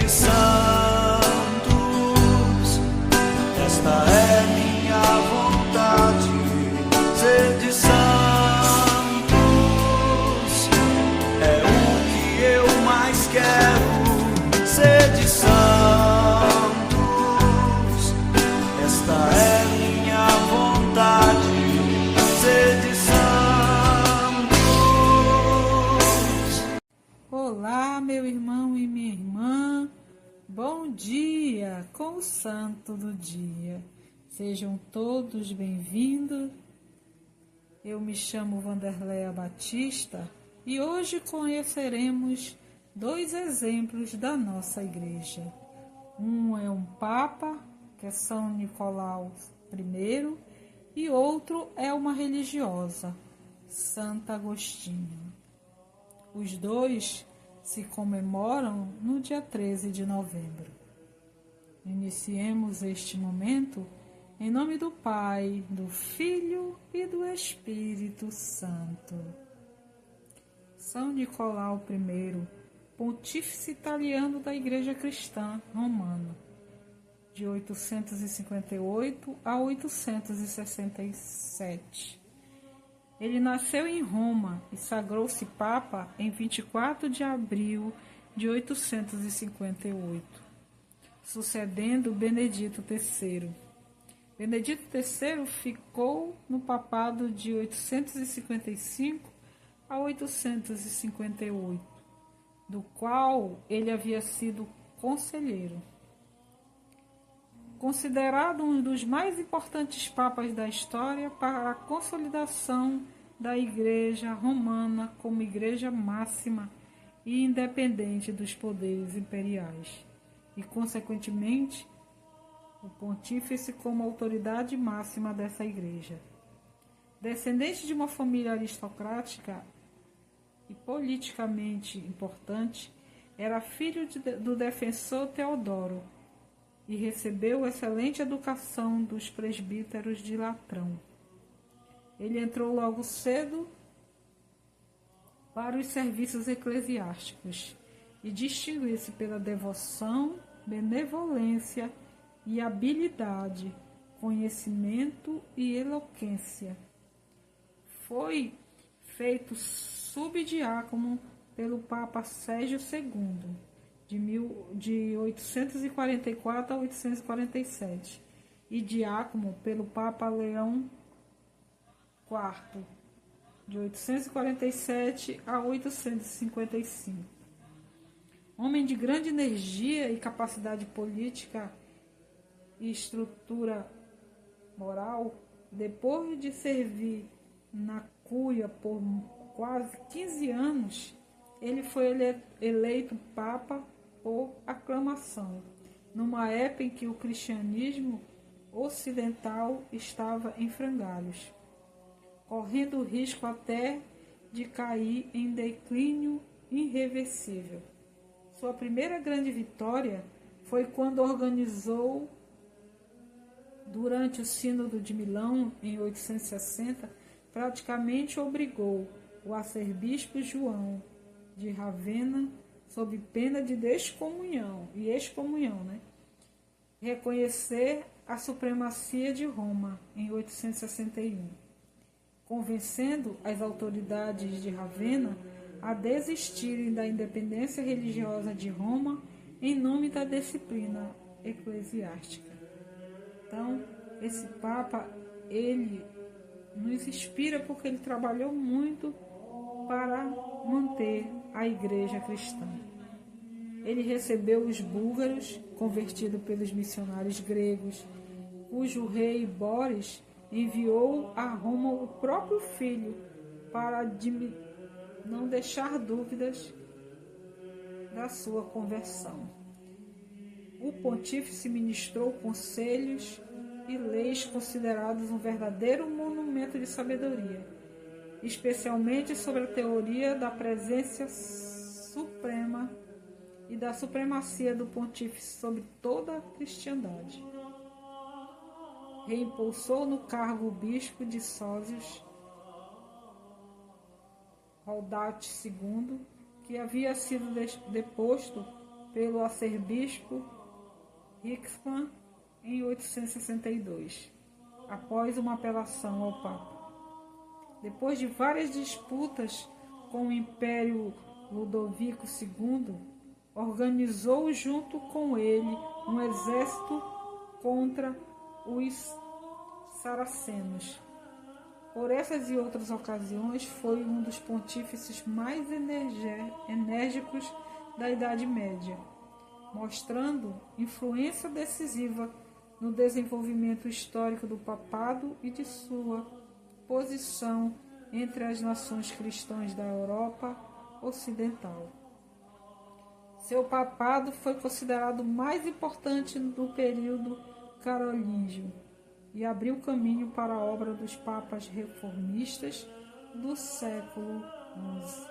de santos, esta é minha vontade, ser de santos, é o que eu mais quero, ser de santos, esta é minha vontade, ser de santos. Olá, meu irmão e minha irmã, bom dia com o Santo do Dia. Sejam todos bem-vindos. Eu me chamo Wanderleia Batista e hoje conheceremos dois exemplos da nossa igreja. Um é um Papa, que é São Nicolau I, e outro é uma religiosa, Santa Agostinho. Os dois se comemoram no dia 13 de novembro. Iniciemos este momento em nome do Pai, do Filho e do Espírito Santo. São Nicolau I, pontífice italiano da Igreja Cristã Romana, de 858 a 867. Ele nasceu em Roma e sagrou-se Papa em 24 de abril de 858, sucedendo Benedito III. Benedito III ficou no papado de 855 a 858, do qual ele havia sido conselheiro. Considerado um dos mais importantes papas da história para a consolidação da Igreja Romana como igreja máxima e independente dos poderes imperiais, e, consequentemente, o pontífice como autoridade máxima dessa igreja. Descendente de uma família aristocrática e politicamente importante, era filho do defensor Teodoro, e recebeu excelente educação dos presbíteros de Latrão. Ele entrou logo cedo para os serviços eclesiásticos e distinguiu-se pela devoção, benevolência e habilidade, conhecimento e eloquência. Foi feito subdiácono pelo Papa Sérgio II, de 844 a 847, e diácono pelo Papa Leão IV, de 847 a 855. Homem de grande energia e capacidade política e estrutura moral, depois de servir na Cúria por quase 15 anos, ele foi eleito Papa por aclamação, numa época em que o cristianismo ocidental estava em frangalhos, correndo o risco até de cair em declínio irreversível. Sua primeira grande vitória foi quando organizou, durante o Sínodo de Milão, em 860, praticamente obrigou o arcebispo João de Ravenna, sob pena de excomunhão, reconhecer a supremacia de Roma em 861, convencendo as autoridades de Ravenna a desistirem da independência religiosa de Roma em nome da disciplina eclesiástica. Então, esse Papa, ele nos inspira porque ele trabalhou muito para manter a igreja cristã. Ele recebeu os búlgaros, convertidos pelos missionários gregos, cujo rei Boris enviou a Roma o próprio filho para não deixar dúvidas da sua conversão. O pontífice ministrou conselhos e leis considerados um verdadeiro monumento de sabedoria, especialmente sobre a teoria da presença suprema e da supremacia do pontífice sobre toda a cristandade. Reimpulsou no cargo o bispo de Sósios, Rodate II, que havia sido deposto pelo arcebispo Hickman em 862, após uma apelação ao Papa. Depois de várias disputas com o Império Ludovico II, organizou junto com ele um exército contra os saracenos. Por essas e outras ocasiões, foi um dos pontífices mais enérgicos da Idade Média, mostrando influência decisiva no desenvolvimento histórico do papado e de sua posição entre as nações cristãs da Europa Ocidental. Seu papado foi considerado o mais importante do período carolíngio e abriu caminho para a obra dos papas reformistas do século XI.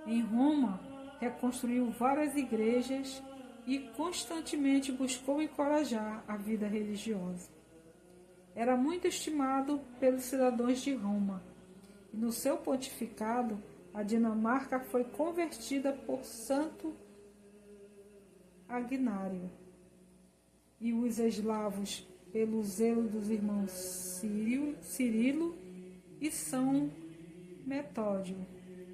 Em Roma, reconstruiu várias igrejas e constantemente buscou encorajar a vida religiosa. Era muito estimado pelos cidadãos de Roma, e no seu pontificado, a Dinamarca foi convertida por Santo Agnário, e os eslavos pelo zelo dos irmãos Cirilo e São Metódio,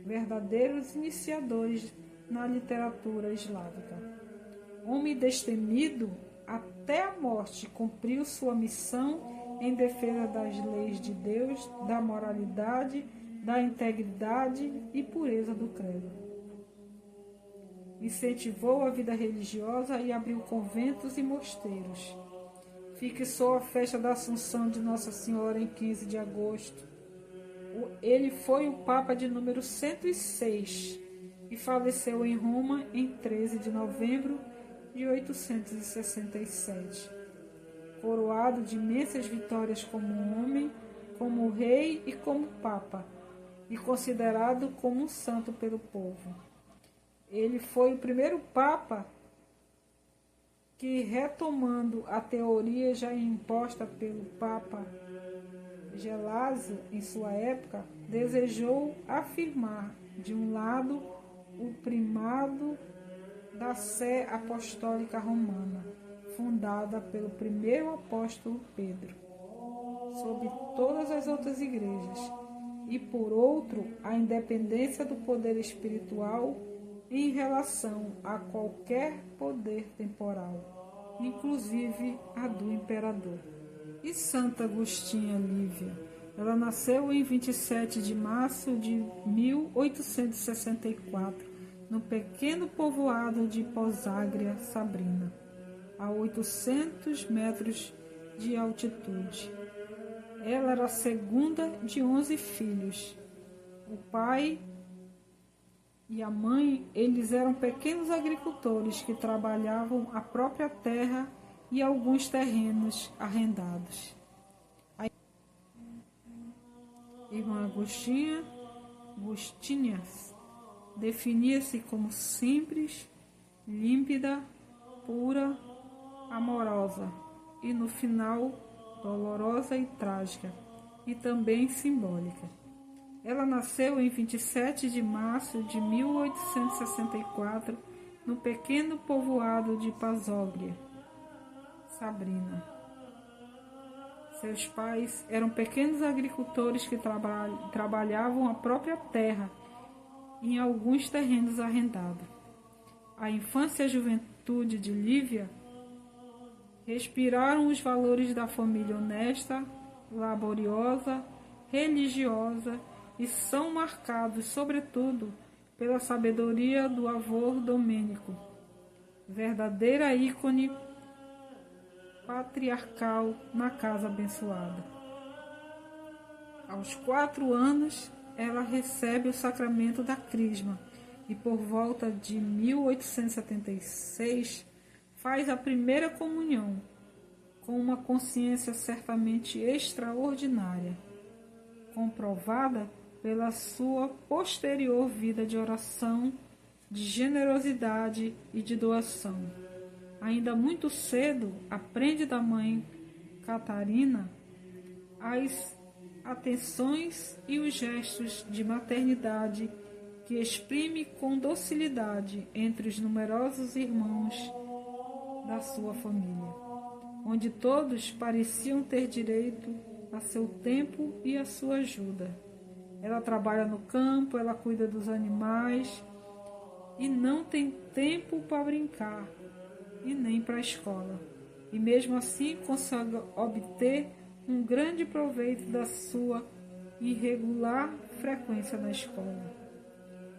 verdadeiros iniciadores na literatura eslávica. Homem destemido até a morte, cumpriu sua missão em defesa das leis de Deus, da moralidade, da integridade e pureza do credo. Incentivou a vida religiosa e abriu conventos e mosteiros. Fixou a festa da Assunção de Nossa Senhora em 15 de agosto. Ele foi o Papa de número 106 e faleceu em Roma em 13 de novembro de 867. Coroado de imensas vitórias como homem, como rei e como Papa, e considerado como um santo pelo povo. Ele foi o primeiro Papa que, retomando a teoria já imposta pelo Papa Gelásio em sua época, desejou afirmar, de um lado, o primado da Sé Apostólica Romana, fundada pelo primeiro apóstolo Pedro, sobre todas as outras igrejas, e, por outro, a independência do poder espiritual em relação a qualquer poder temporal, inclusive a do imperador. E Santa Agostinha Lívia? Ela nasceu em 27 de março de 1864, no pequeno povoado de Poságria Sabrina, a 800 metros de altitude. Ela era a segunda de 11 filhos. O pai e a mãe, eles eram pequenos agricultores que trabalhavam a própria terra e alguns terrenos arrendados. A irmã Agostinha definia-se como simples, límpida, pura, amorosa e, no final, dolorosa e trágica, e também simbólica. Ela nasceu em 27 de março de 1864, no pequeno povoado de Poságria Sabrina. Seus pais eram pequenos agricultores que trabalhavam a própria terra em alguns terrenos arrendados. A infância e a juventude de Lívia respiraram os valores da família honesta, laboriosa, religiosa, e são marcados, sobretudo, pela sabedoria do avô Domênico, verdadeira ícone patriarcal na casa abençoada. Aos 4 anos, ela recebe o sacramento da Crisma e, por volta de 1876, faz a primeira comunhão, com uma consciência certamente extraordinária, comprovada pela sua posterior vida de oração, de generosidade e de doação. Ainda muito cedo, aprende da mãe Catarina as atenções e os gestos de maternidade que exprime com docilidade entre os numerosos irmãos da sua família, onde todos pareciam ter direito a seu tempo e a sua ajuda. Ela trabalha no campo, ela cuida dos animais e não tem tempo para brincar e nem para a escola. E mesmo assim consegue obter um grande proveito da sua irregular frequência na escola,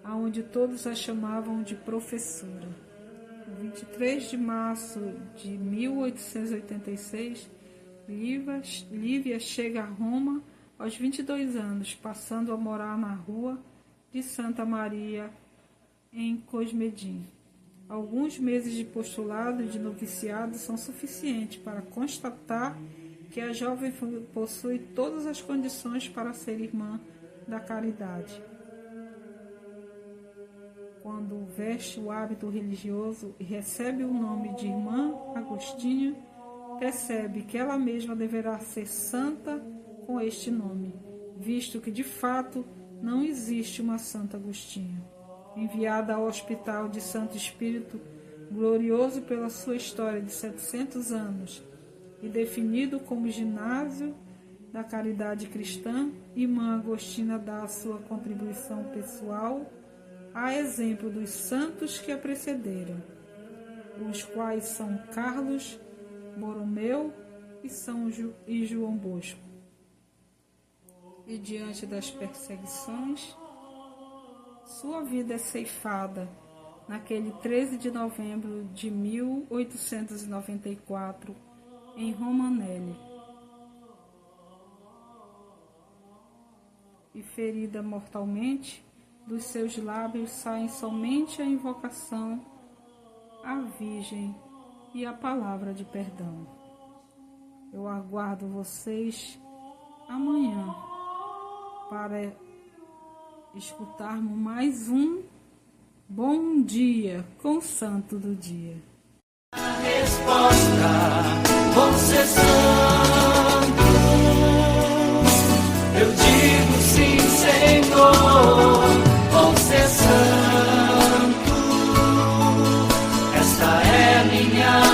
aonde todos a chamavam de professora. No 23 de março de 1886, Lívia chega a Roma aos 22 anos, passando a morar na rua de Santa Maria, em Cosmedin. Alguns meses de postulado e de noviciado são suficientes para constatar que a jovem possui todas as condições para ser irmã da caridade. Quando veste o hábito religioso e recebe o nome de Irmã Agostinha, percebe que ela mesma deverá ser santa com este nome, visto que de fato não existe uma Santa Agostinha. Enviada ao Hospital de Santo Espírito, glorioso pela sua história de 700 anos e definido como ginásio da caridade cristã, Irmã Agostina dá a sua contribuição pessoal a exemplo dos santos que a precederam, os quais são Carlos Borromeu e João Bosco. E diante das perseguições, sua vida é ceifada naquele 13 de novembro de 1894, em Romanelli. E ferida mortalmente, dos seus lábios saem somente a invocação à Virgem e a palavra de perdão. Eu aguardo vocês amanhã para escutarmos mais um Bom Dia com o Santo do Dia. A resposta, vão ser santos. Eu digo sim, Senhor, vão ser santos. Esta é minha